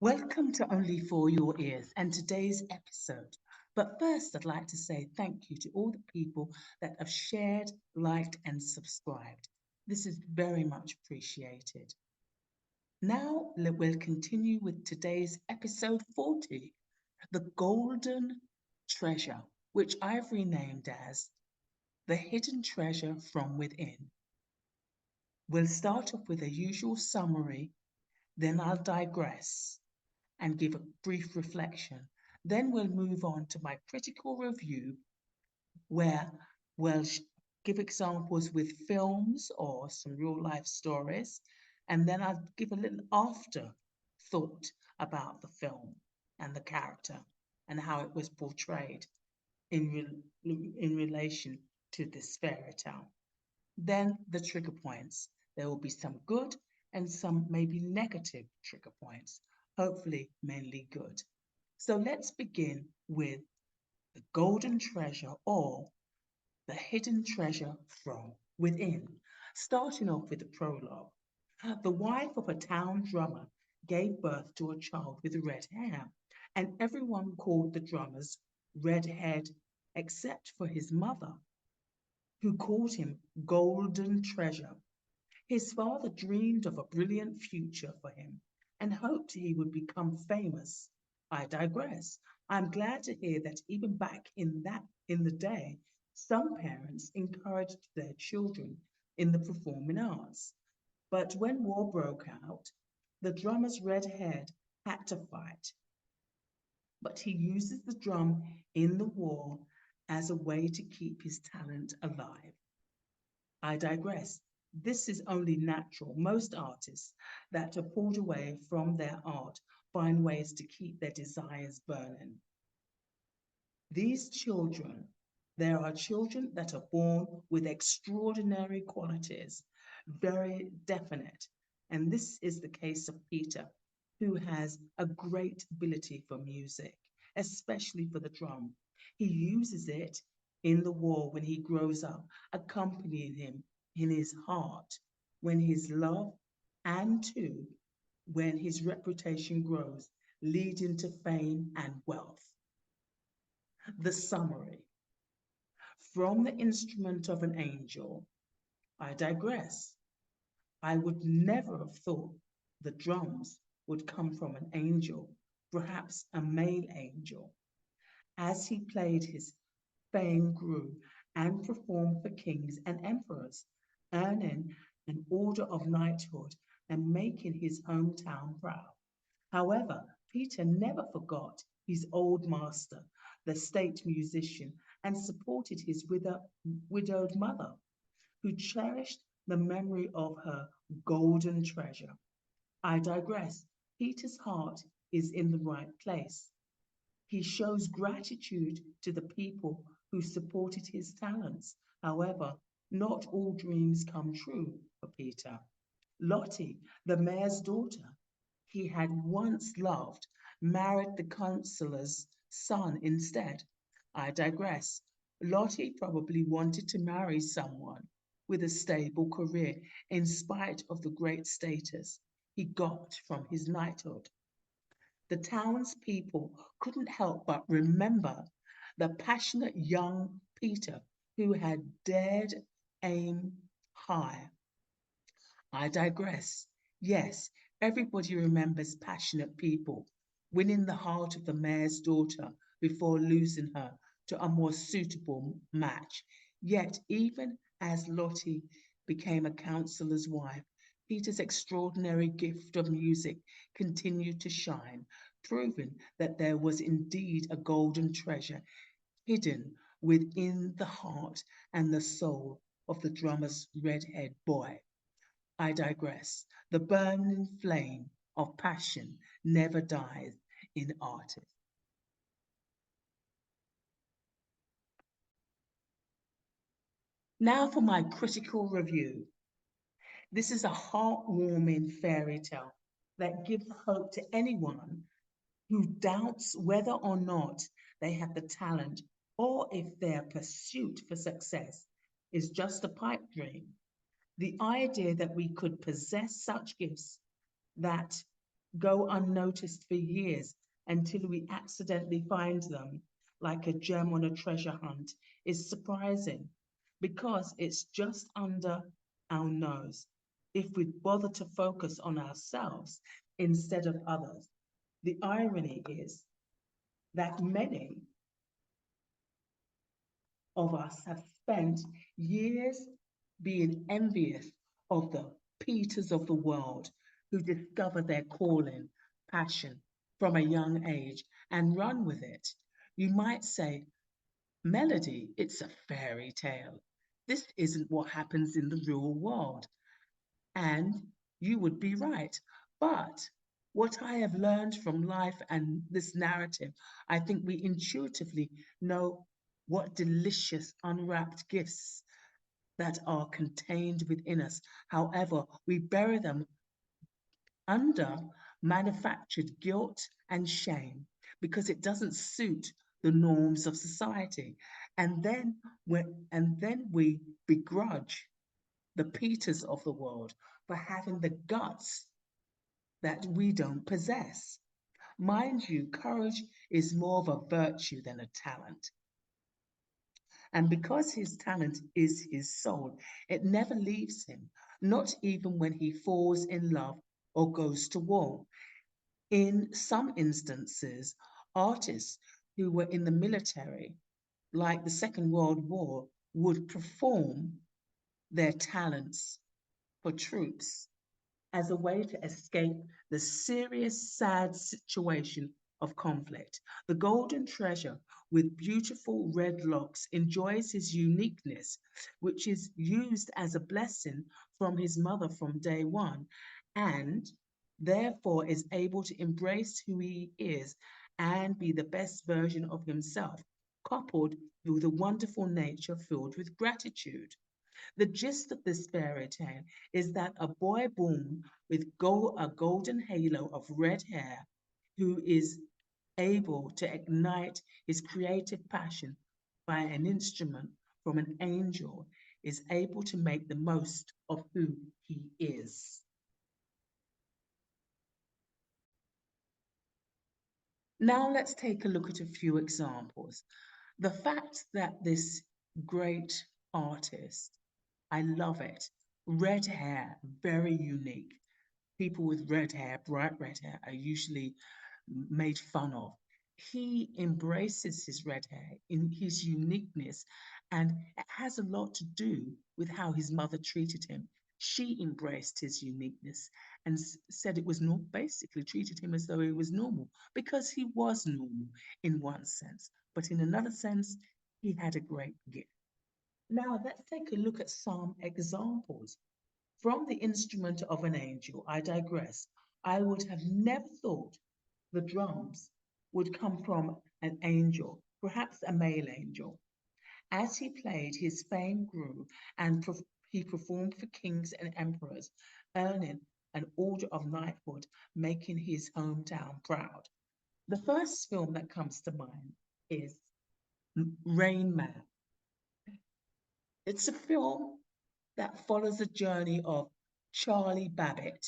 Welcome to Only For Your Ears and today's episode. But first, I'd like to say thank you to all the people that have shared, liked, and subscribed. This is very much appreciated. Now, we'll continue with today's episode 40, The Golden Treasure, which I've renamed as The Hidden Treasure from Within. We'll start off with a usual summary, then I'll digress and give a brief reflection. Then we'll move on to my critical review, where we'll give examples with films or some real life stories. And then I'll give a little after thought about the film and the character and how it was portrayed in relation to this fairy tale. Then the trigger points. There will be some good and some maybe negative trigger points, hopefully mainly good. So let's begin with the golden treasure or the hidden treasure from within. Starting off with the prologue. The wife of a town drummer gave birth to a child with red hair, and everyone called the drummers redhead except for his mother, who called him Golden Treasure. His father dreamed of a brilliant future for him and hoped he would become famous. I digress. I'm glad to hear that even back in the day, some parents encouraged their children in the performing arts. But when war broke out, the drummer's red head had to fight. But he uses the drum in the war as a way to keep his talent alive. I digress. This is only natural. Most artists that are pulled away from their art find ways to keep their desires burning. These children, there are children that are born with extraordinary qualities, very definite. And this is the case of Peter, who has a great ability for music, especially for the drum. He uses it in the war when he grows up, accompanying him in his heart, when his love, and too, when his reputation grows, leading to fame and wealth. The summary from the instrument of an angel. I digress. I would never have thought the drums would come from an angel, perhaps a male angel. As he played, his fame grew and performed for kings and emperors, earning an order of knighthood and making his hometown proud. However, Peter never forgot his old master, the state musician, and supported his widowed mother, who cherished the memory of her golden treasure. I digress. Peter's heart is in the right place. He shows gratitude to the people who supported his talents. However, not all dreams come true for Peter. Lottie, the mayor's daughter, he had once loved, married the councillor's son instead. I digress. Lottie probably wanted to marry someone with a stable career in spite of the great status he got from his knighthood. The townspeople couldn't help but remember the passionate young Peter who had dared aim high. I digress. Yes, everybody remembers passionate people winning the heart of the mayor's daughter before losing her to a more suitable match. Yet, even as Lottie became a councillor's wife, Peter's extraordinary gift of music continued to shine, proving that there was indeed a golden treasure hidden within the heart and the soul of the drummer's redhead boy. I digress. The burning flame of passion never dies in artists. Now for my critical review. This is a heartwarming fairy tale that gives hope to anyone who doubts whether or not they have the talent or if their pursuit for success is just a pipe dream. The idea that we could possess such gifts that go unnoticed for years until we accidentally find them, like a gem on a treasure hunt, is surprising because it's just under our nose. If we'd bother to focus on ourselves instead of others, the irony is that many of us have spent years being envious of the Peters of the world who discover their calling, passion from a young age and run with it. You might say, Melody, it's a fairy tale. This isn't what happens in the real world. And you would be right. But what I have learned from life and this narrative, I think we intuitively know what delicious unwrapped gifts that are contained within us. However, we bury them under manufactured guilt and shame because it doesn't suit the norms of society. And then we begrudge the Peters of the world for having the guts that we don't possess. Mind you, courage is more of a virtue than a talent. And because his talent is his soul, it never leaves him, not even when he falls in love or goes to war. In some instances, artists who were in the military, like the Second World War, would perform their talents for troops as a way to escape the serious, sad situation of conflict. The golden treasure with beautiful red locks enjoys his uniqueness, which is used as a blessing from his mother from day one, and therefore is able to embrace who he is and be the best version of himself, coupled with a wonderful nature filled with gratitude. The gist of this fairy tale is that a boy born with a golden halo of red hair who is able to ignite his creative passion by an instrument from an angel is able to make the most of who he is. Now let's take a look at a few examples. The fact that this great artist, I love it, red hair, very unique. People with red hair, bright red hair, are usually made fun of. He embraces his red hair in his uniqueness, and it has a lot to do with how his mother treated him. She embraced his uniqueness and said it was not basically treated him as though he was normal because he was normal in one sense, but in another sense, he had a great gift. Now, let's take a look at some examples. From the instrument of an angel, I digress. I would have never thought the drums would come from an angel, perhaps a male angel. As he played, his fame grew and he performed for kings and emperors, earning an order of knighthood, making his hometown proud. The first film that comes to mind is Rain Man. It's a film that follows the journey of Charlie Babbitt,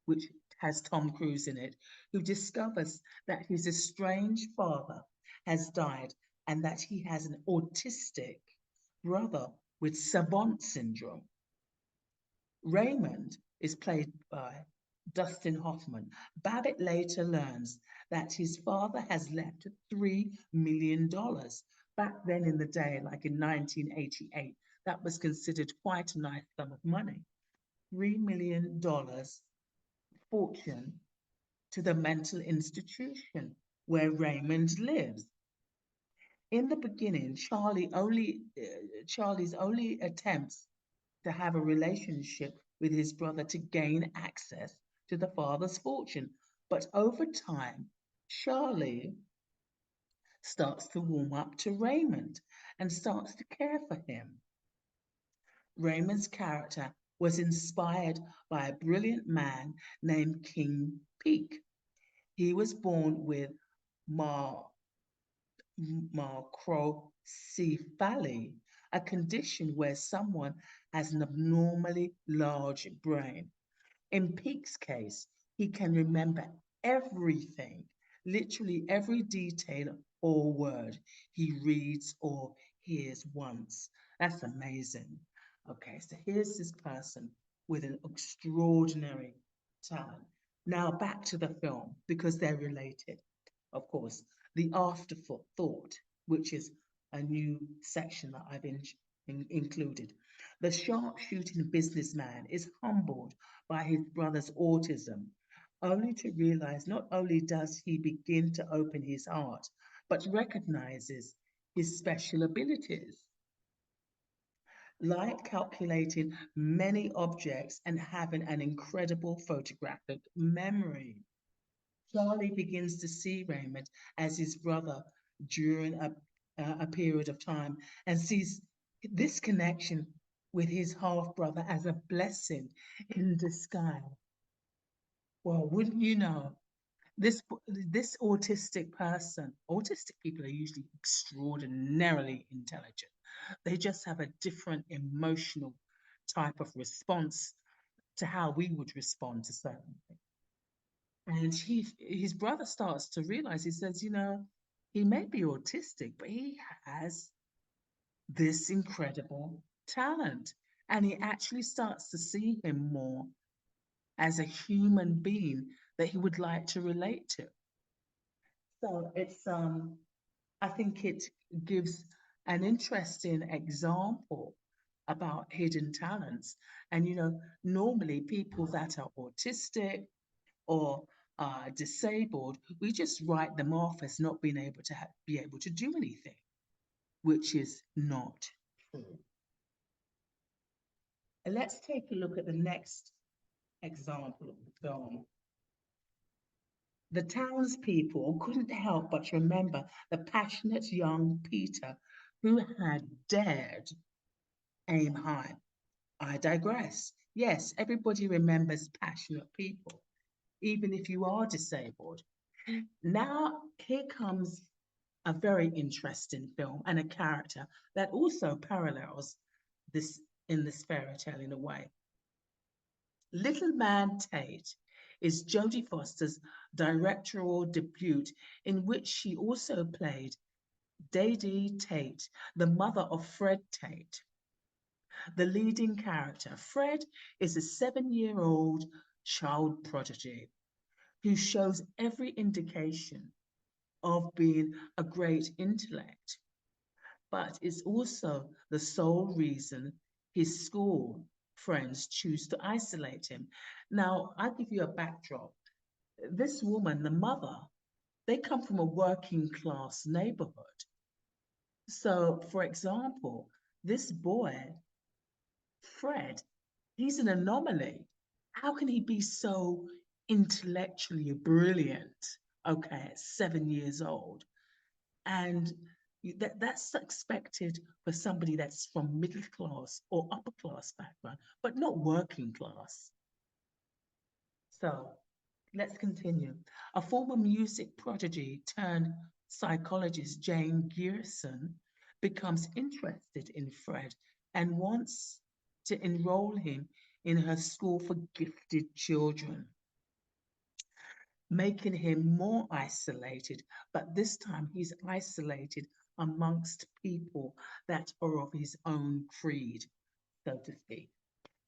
which has Tom Cruise in it, who discovers that his estranged father has died and that he has an autistic brother with Savant syndrome. Raymond is played by Dustin Hoffman. Babbitt later learns that his father has left $3 million. Back then in the day, like in 1988, that was considered quite a nice sum of money. $3 million fortune to the mental institution where Raymond lives. In the beginning, Charlie's only attempts to have a relationship with his brother to gain access to the father's fortune. But over time, Charlie starts to warm up to Raymond and starts to care for him. Raymond's character was inspired by a brilliant man named King Peak. He was born with mar- macrocephaly, a condition where someone has an abnormally large brain. In Peake's case, he can remember everything, literally every detail or word he reads or hears once. That's amazing. Okay, so here's this person with an extraordinary talent. Now back to the film because they're related, of course. The afterthought, which is a new section that I've included. The sharpshooting businessman is humbled by his brother's autism, only to realize not only does he begin to open his heart, but recognizes his special abilities, like calculating many objects and having an incredible photographic memory. Charlie begins to see Raymond as his brother during a period of time and sees this connection with his half brother as a blessing in disguise. Well, wouldn't you know, this autistic people are usually extraordinarily intelligent. They just have a different emotional type of response to how we would respond to certain things. And his brother starts to realize, he says, he may be autistic, but he has this incredible talent. And he actually starts to see him more as a human being that he would like to relate to. So I think it gives an interesting example about hidden talents. And normally people that are autistic or disabled, we just write them off as not being able to be able to do anything, which is not true. And let's take a look at the next example of the film. The townspeople couldn't help but remember the passionate young Peter who had dared aim high. I digress. Yes, everybody remembers passionate people, even if you are disabled. Now, here comes a very interesting film and a character that also parallels this in this fairy tale in a way. Little Man Tate is Jodie Foster's directorial debut, in which she also played Dadie Tate, the mother of Fred Tate, the leading character. Fred is a 7-year-old child prodigy who shows every indication of being a great intellect, but is also the sole reason his school friends choose to isolate him. Now, I'll give you a backdrop. This woman, the mother, they come from a working class neighborhood. So, for example, this boy, Fred, he's an anomaly. How can he be so intellectually brilliant? Okay, at 7 years old. And that's expected for somebody that's from middle class or upper class background, but not working class. So let's continue. A former music prodigy turned psychologist, Jane Gearson, becomes interested in Fred and wants to enroll him in her school for gifted children, making him more isolated. But this time he's isolated amongst people that are of his own creed, so to speak.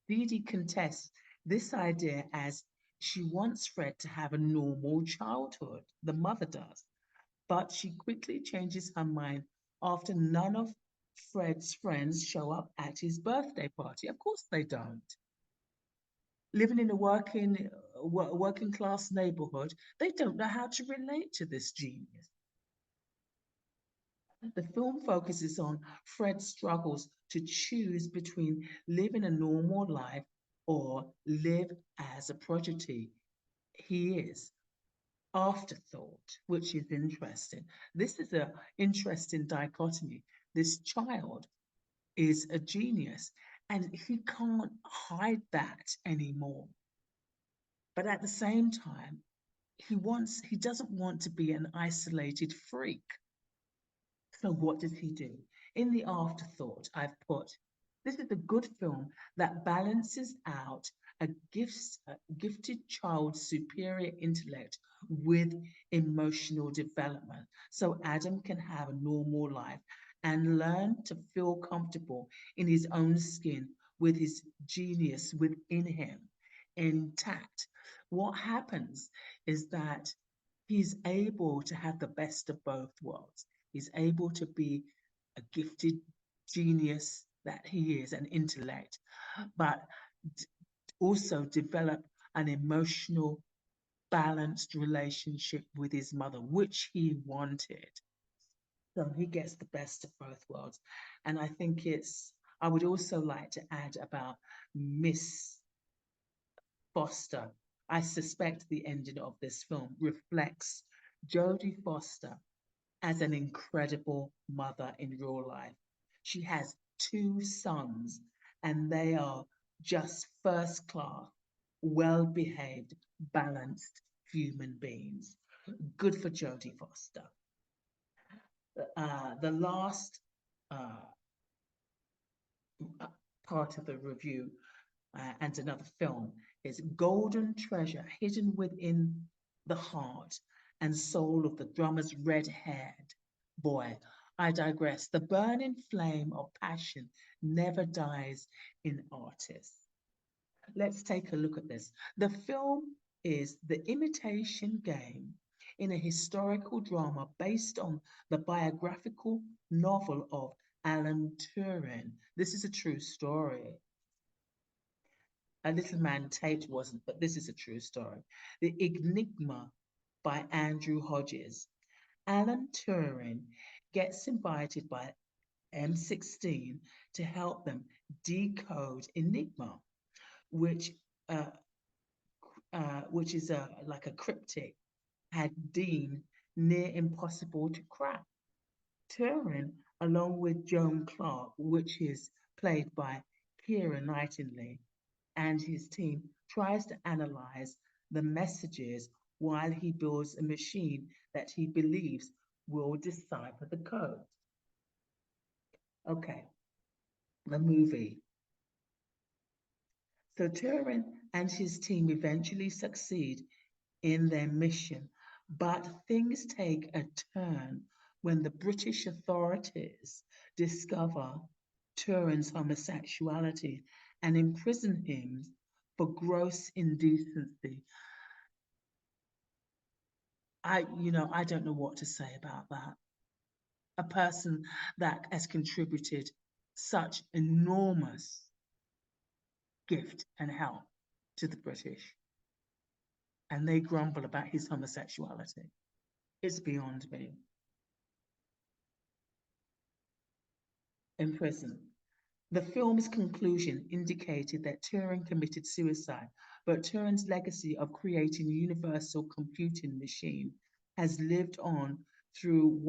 Dee Dee contests this idea as she wants Fred to have a normal childhood, the mother does, but she quickly changes her mind after none of Fred's friends show up at his birthday party. Of course they don't. Living in a working class neighborhood, they don't know how to relate to this genius. The film focuses on Fred's struggles to choose between living a normal life or live as a prodigy. He is afterthought, which is interesting. This is an interesting dichotomy. This child is a genius and he can't hide that anymore. But at the same time, he doesn't want to be an isolated freak. So what does he do? In the afterthought, I've put This is a good film that balances out a gifted child's superior intellect with emotional development so Adam can have a normal life and learn to feel comfortable in his own skin with his genius within him intact. What happens is that he's able to have the best of both worlds. He's able to be a gifted genius that he is, an intellect, but d- also develop an emotional, balanced relationship with his mother, which he wanted. So he gets the best of both worlds. And I think I would also like to add about Miss Foster. I suspect the ending of this film reflects Jodie Foster as an incredible mother in real life. She has two sons, and they are just first class, well behaved, balanced human beings. Good for Jodie Foster. The last uh, part of the review and another film is Golden Treasure Hidden Within the Heart and Soul of the Drummer's Red Haired Boy. I digress. The burning flame of passion never dies in artists. Let's take a look at this. The film is The Imitation Game in a historical drama based on the biographical novel of Alan Turing. This is a true story. A Little Man Tate wasn't, but this is a true story. The Enigma by Andrew Hodges. Alan Turing gets invited by M16 to help them decode Enigma, which uh, which is like a cryptic had deemed near impossible to crack. Turing, along with Joan Clark, which is played by Keira Knightley, and his team tries to analyze the messages while he builds a machine that he believes will decipher the code. Okay, the movie. So Turing and his team eventually succeed in their mission, but things take a turn when the British authorities discover Turing's homosexuality and imprison him for gross indecency. I don't know what to say about that. A person that has contributed such enormous gift and help to the British, and they grumble about his homosexuality. It's beyond me. In prison. The film's conclusion indicated that Turing committed suicide, but Turing's legacy of creating a universal computing machine has lived on through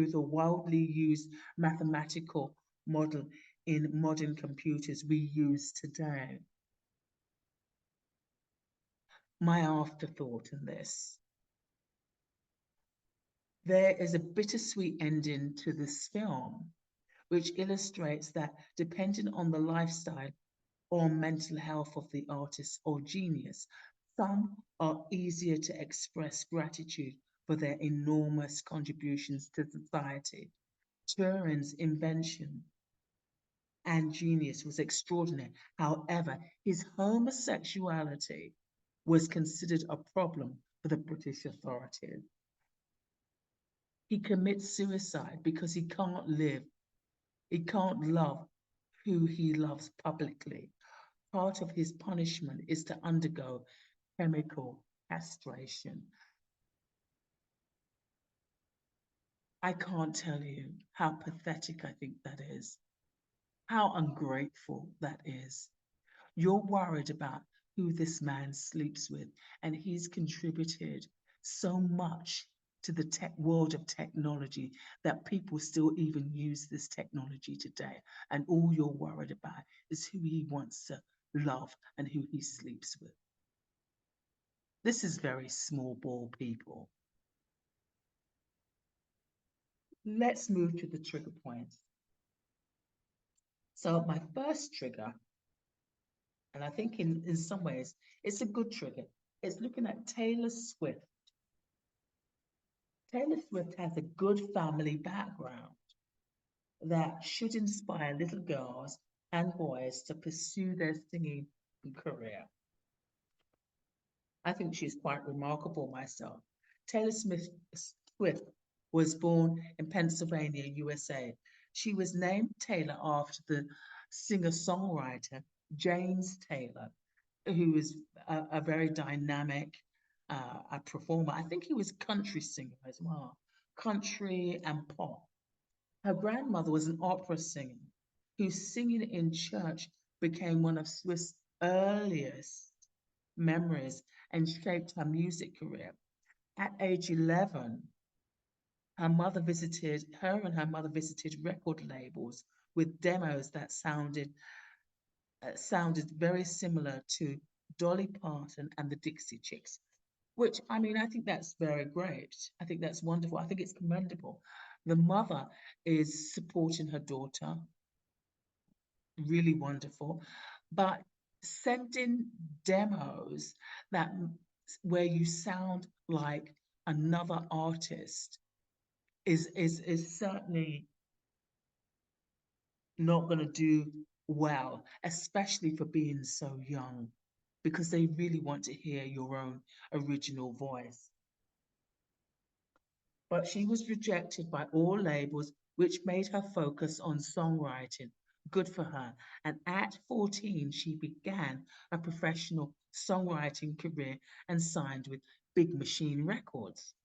the widely used mathematical model in modern computers we use today. My afterthought in this. There is a bittersweet ending to this film, which illustrates that depending on the lifestyle or mental health of the artist or genius, some are easier to express gratitude for their enormous contributions to society. Turing's invention and genius was extraordinary. However, his homosexuality was considered a problem for the British authorities. He commits suicide because he can't love who he loves publicly. Part of his punishment is to undergo chemical castration. I can't tell you how pathetic I think that is, how ungrateful that is. You're worried about who this man sleeps with, and he's contributed so much to the tech world of technology that people still even use this technology today. And all you're worried about is who he wants to love and who he sleeps with. This is very small ball, people. Let's move to the trigger points. So my first trigger, and I think in some ways it's a good trigger, it's looking at Taylor Swift. Taylor Swift has a good family background that should inspire little girls and boys to pursue their singing career. I think she's quite remarkable myself. Swift was born in Pennsylvania, USA. She was named Taylor after the singer-songwriter James Taylor, who is a very dynamic a performer. I think he was country singer as well, country and pop. Her grandmother was an opera singer whose singing in church became one of Swift's earliest memories and shaped her music career. At age 11, her and her mother visited record labels with demos that sounded very similar to Dolly Parton and the Dixie Chicks, which I mean, I think that's very great. I think that's wonderful. I think it's commendable. The mother is supporting her daughter, really wonderful. But sending demos that where you sound like another artist is certainly not going to do well, especially for being so young, because they really want to hear your own original voice. But she was rejected by all labels, which made her focus on songwriting. Good for her. And at 14, she began a professional songwriting career and signed with Big Machine Records.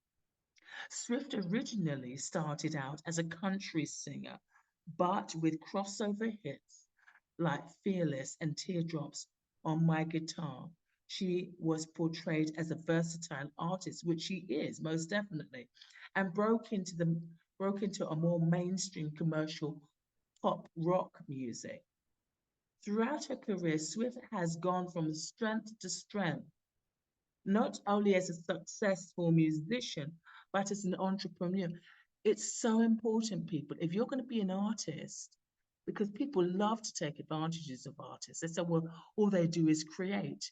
Swift originally started out as a country singer, but with crossover hits like Fearless and Teardrops on My Guitar, she was portrayed as a versatile artist, which she is most definitely, and broke into a more mainstream commercial pop rock music. Throughout her career, Swift has gone from strength to strength, not only as a successful musician, but as an entrepreneur. It's so important, people. If you're going to be an artist, because people love to take advantages of artists, they say, well, all they do is create.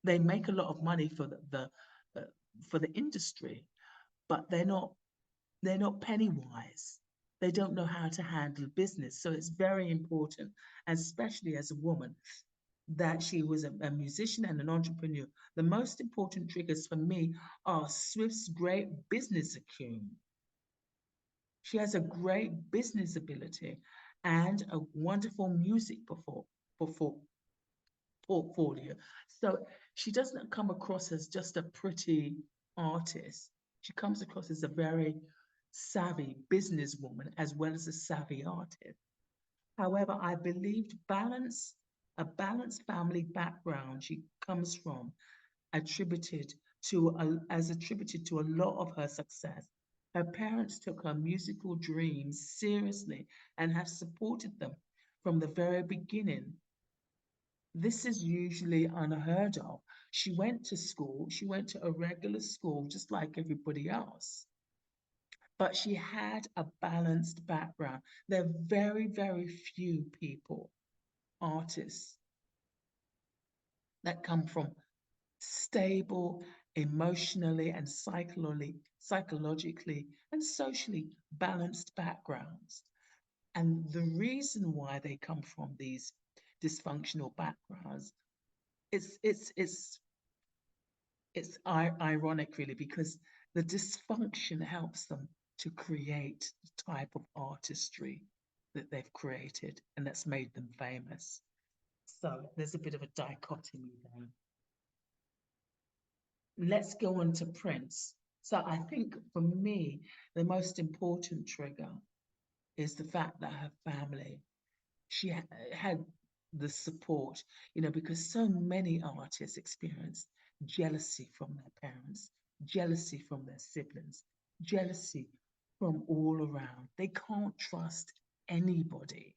They make a lot of money uh, for the industry, but they're not penny wise. They don't know how to handle business. So it's very important, especially as a woman, that she was a musician and an entrepreneur. The most important triggers for me are Swift's great business acumen. She has a great business ability and a wonderful music portfolio. So she doesn't come across as just a pretty artist. She comes across as a very savvy businesswoman as well as a savvy artist. However, I believed a balanced family background she comes from, attributed attributed to a lot of her success. Her parents took her musical dreams seriously and have supported them from the very beginning. This is usually unheard of. She went to a regular school just like everybody else, but she had a balanced background. There are very, very few people, artists, that come from stable, emotionally and psychologically and socially balanced backgrounds. And the reason why they come from these dysfunctional backgrounds, it's it's it's ironic really, because the dysfunction helps them to create the type of artistry that they've created and that's made them famous. So there's a bit of a dichotomy there. Let's go on to Prince. So I think for me, the most important trigger is the fact that her family, had the support, because so many artists experience jealousy from their parents, jealousy from their siblings, jealousy from all around. They can't trust anybody.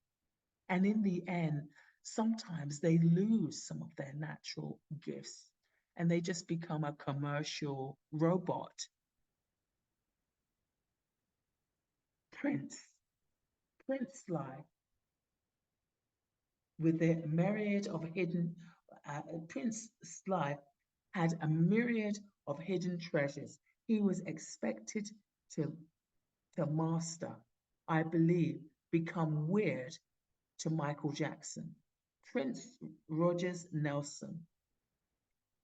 And in the end, sometimes they lose some of their natural gifts and they just become a commercial robot. Prince, Prince life. with a myriad of hidden, Prince's life had a myriad of hidden treasures. He was expected to, to master, I believe, become weird to Michael Jackson. Prince Rogers Nelson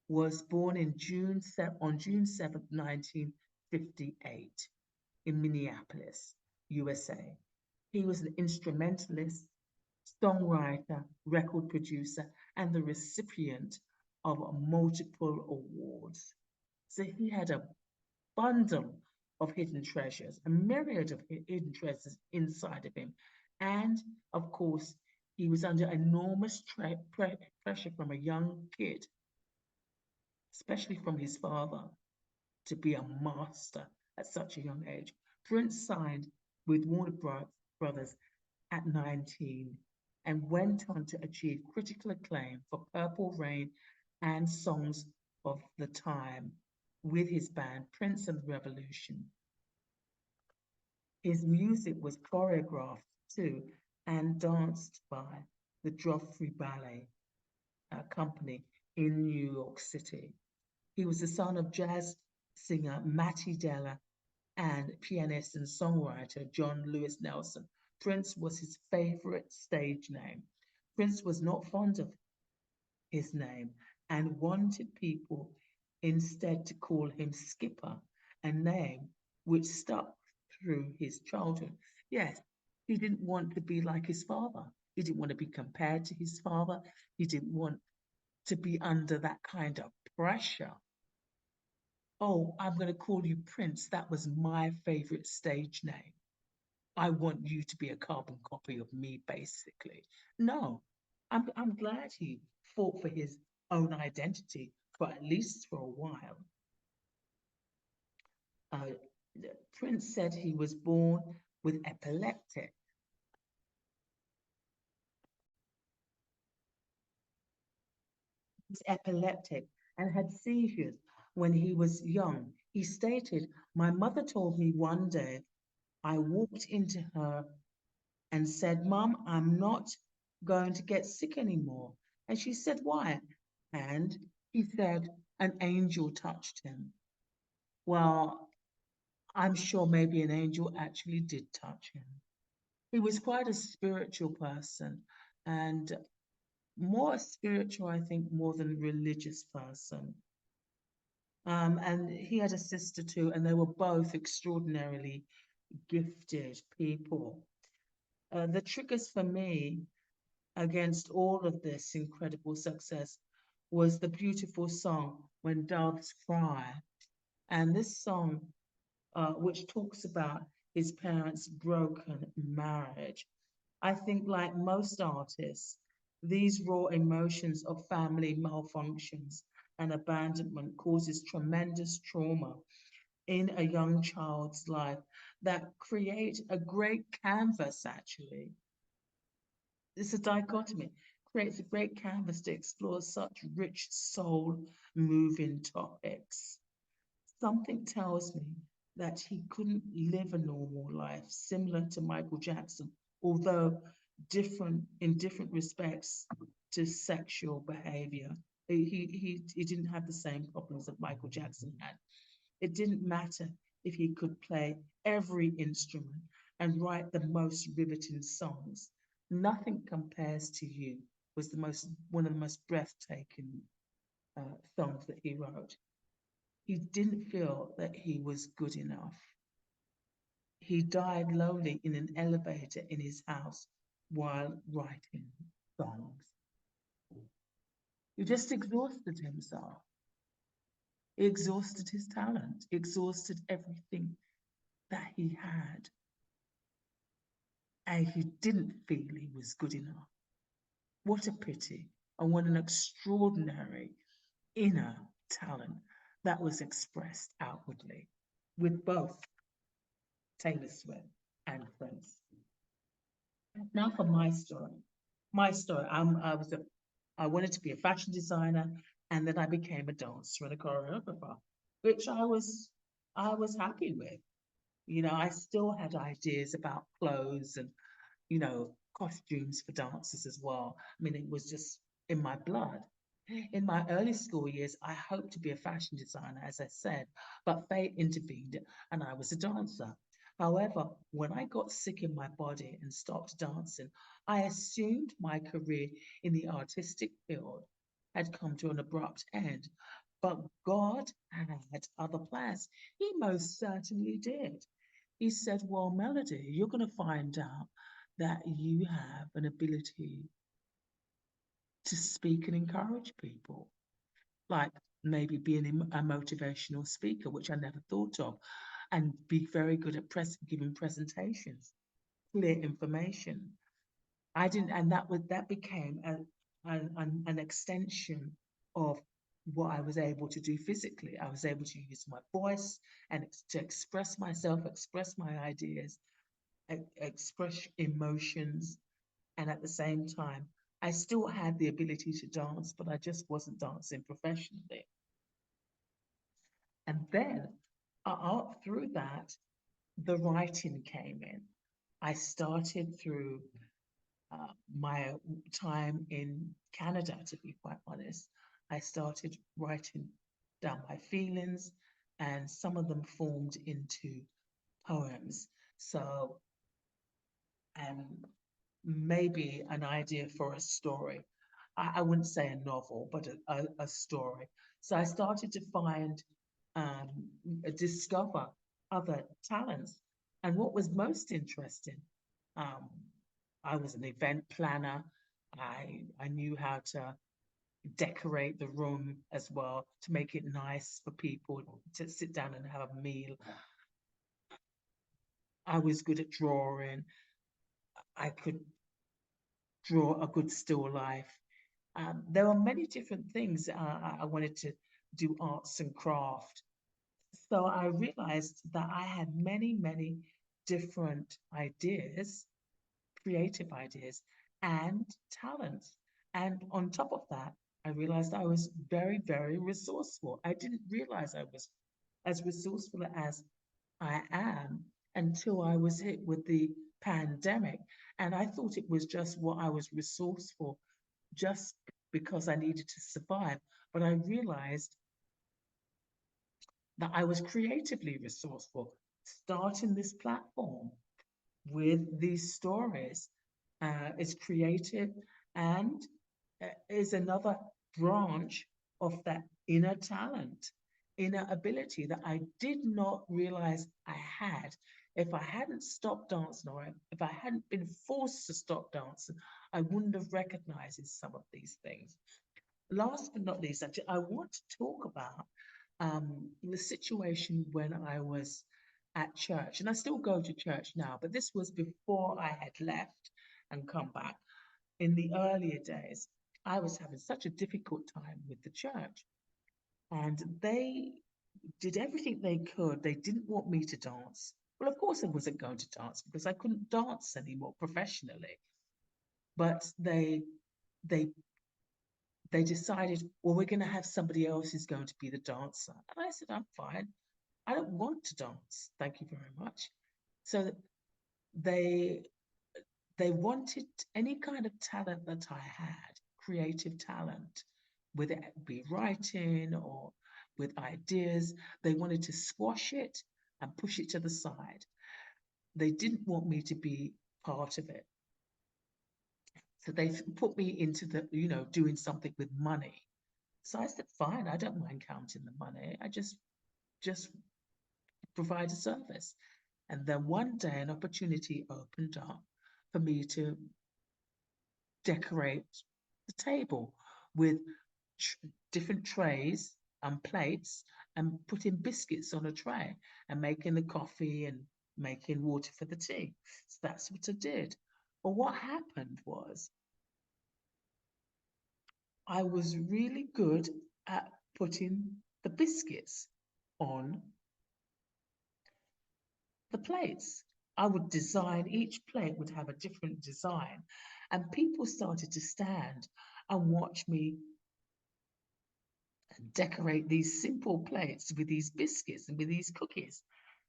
was born on June 7th, 1958, in Minneapolis, USA. He was an instrumentalist, songwriter, record producer, and the recipient of multiple awards. So he had a bundle of hidden treasures, a myriad of hidden treasures inside of him. And of course, he was under enormous pressure from a young kid, especially from his father, to be a master at such a young age. Prince signed with Brothers at 19 and went on to achieve critical acclaim for Purple Rain and Songs of the Time with his band Prince and the Revolution. His music was choreographed too and danced by the Joffrey Ballet Company in New York City. He was the son of jazz singer Matty Della and pianist and songwriter John Lewis Nelson. Prince was his favorite stage name. Prince was not fond of his name and wanted people instead to call him Skipper, a name which stuck through his childhood. Yes, he didn't want to be like his father. He didn't want to be compared to his father. He didn't want to be under that kind of pressure. Oh, I'm going to call you Prince. That was my favorite stage name. I want you to be a carbon copy of me, basically. No, I'm glad he fought for his own identity for at least for a while. Uh, Prince said he was born with epileptic and had seizures when he was young. He stated, "My mother told me one day I walked into her and said, 'Mom, I'm not going to get sick anymore.' And she said, 'Why?' And he said, 'An angel touched him.' Well, I'm sure maybe an angel actually did touch him. He was quite a spiritual person and more spiritual, I think, more than religious person. And he had a sister too, and they were both extraordinarily gifted people. The triggers for me against all of this incredible success was the beautiful song When Doves Cry. And this song, which talks about his parents' broken marriage, I think, like most artists, these raw emotions of family malfunctions and abandonment causes tremendous trauma in a young child's life that create a great canvas, actually. It's a dichotomy, creates a great canvas to explore such rich soul moving topics. Something tells me that he couldn't live a normal life similar to Michael Jackson, although different in different respects to sexual behavior. He didn't have the same problems that Michael Jackson had. It didn't matter if he could play every instrument and write the most riveting songs. Nothing compares to you was the most one of the most breathtaking songs that he wrote. He didn't feel that he was good enough. He died lonely in an elevator in his house while writing songs. He just exhausted himself. He exhausted his talent, exhausted everything that he had. And he didn't feel he was good enough. What a pity, and what an extraordinary inner talent that was expressed outwardly with both Taylor Swift and Prince. Now for my story. My story. I wanted to be a fashion designer, and then I became a dancer and a choreographer, which I was happy with. I still had ideas about clothes and costumes for dancers as well. I mean, it was just in my blood. In my early school years, I hoped to be a fashion designer, as I said, but fate intervened and I was a dancer. However, when I got sick in my body and stopped dancing, I assumed my career in the artistic field had come to an abrupt end. But God had other plans. He most certainly did. He said, well, Melody, you're going to find out that you have an ability to speak and encourage people, like maybe being a motivational speaker, which I never thought of, and be very good at giving presentations, clear information. I didn't, and that became an extension of what I was able to do physically. I was able to use my voice and to express myself, express my ideas, express emotions, and at the same time, I still had the ability to dance, but I just wasn't dancing professionally. And then through that, the writing came in. I started through my time in Canada, to be quite honest. I started writing down my feelings, and some of them formed into poems. So, and maybe an idea for a story. I wouldn't say a novel, but a story. So I started to um, discover other talents. And what was most interesting, um, I was an event planner. I knew how to decorate the room as well to make it nice for people to sit down and have a meal. I was good at drawing. I could draw a good still life. There were many different things. I wanted to do arts and craft. So I realized that I had many, many different ideas, creative ideas, and talents. And on top of that, I realized I was very, very resourceful. I didn't realize I was as resourceful as I am until I was hit with the pandemic. And I thought it was just what I was resourceful just because I needed to survive. But I realized that I was creatively resourceful, starting this platform with these stories is creative and is another branch of that inner talent, inner ability that I did not realize I had. If I hadn't stopped dancing or if I hadn't been forced to stop dancing, I wouldn't have recognized some of these things. Last but not least, actually, I want to talk about the situation when I was at church, and I still go to church now, but this was before I had left and come back. In the earlier days, I was having such a difficult time with the church, and they did everything they could. They didn't want me to dance. Well, of course, I wasn't going to dance because I couldn't dance anymore professionally. But they they decided, well, we're going to have somebody else who's going to be the dancer. And I said, I'm fine. I don't want to dance. Thank you very much. So they they wanted any kind of talent that I had, creative talent, whether it be writing or with ideas. They wanted to squash it and push it to the side. They didn't want me to be part of it. So they put me into doing something with money. So I said, fine, I don't mind counting the money. I just provide a service. And then one day an opportunity opened up for me to decorate the table with tr- different trays and plates and putting biscuits on a tray and making the coffee and making water for the tea. So that's what I did. But what happened was I was really good at putting the biscuits on the plates. I would design, each plate would have a different design, and people started to stand and watch me decorate these simple plates with these biscuits and with these cookies.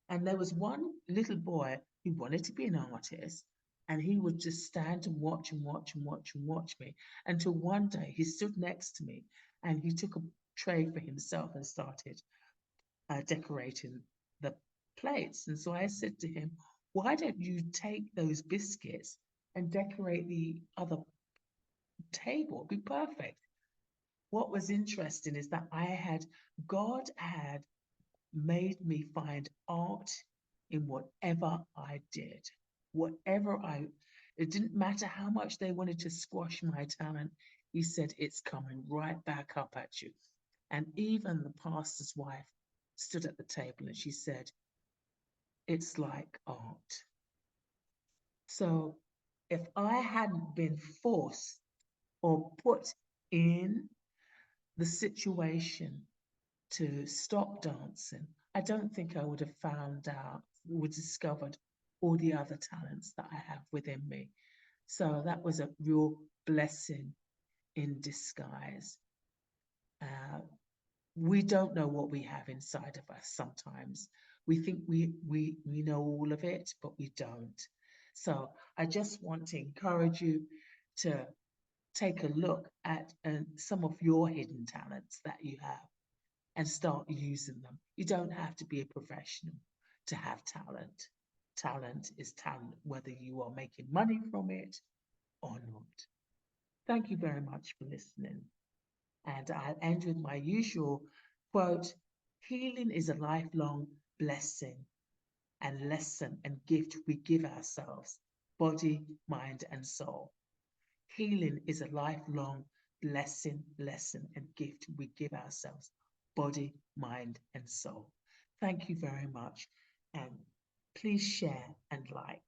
And there was one little boy who wanted to be an artist, And he would just stand and watch and watch and watch and watch me until one day he stood next to me and he took a tray for himself and started decorating the plates. And so I said to him, why don't you take those biscuits and decorate the other table? It'd be perfect. What was interesting is that God had made me find art in whatever I did. Whatever I, it didn't matter how much they wanted to squash my talent. He said, it's coming right back up at you. And even the pastor's wife stood at the table and she said, it's like art. So if I hadn't been forced or put in the situation to stop dancing, I don't think I would have found out, would discovered all the other talents that I have within me. So that was a real blessing in disguise. Uh, we don't know what we have inside of us sometimes. We think we know all of it, but we don't. So I just want to encourage you to take a look at some of your hidden talents that you have and start using them. You don't have to be a professional to have talent. Talent is talent, whether you are making money from it or not. Thank you very much for listening. And I'll end with my usual quote: healing is a lifelong blessing and lesson and gift we give ourselves, body, mind, and soul. Healing is a lifelong blessing, lesson, and gift we give ourselves, body, mind, and soul. Thank you very much. And please share and like.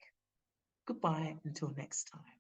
Goodbye until next time.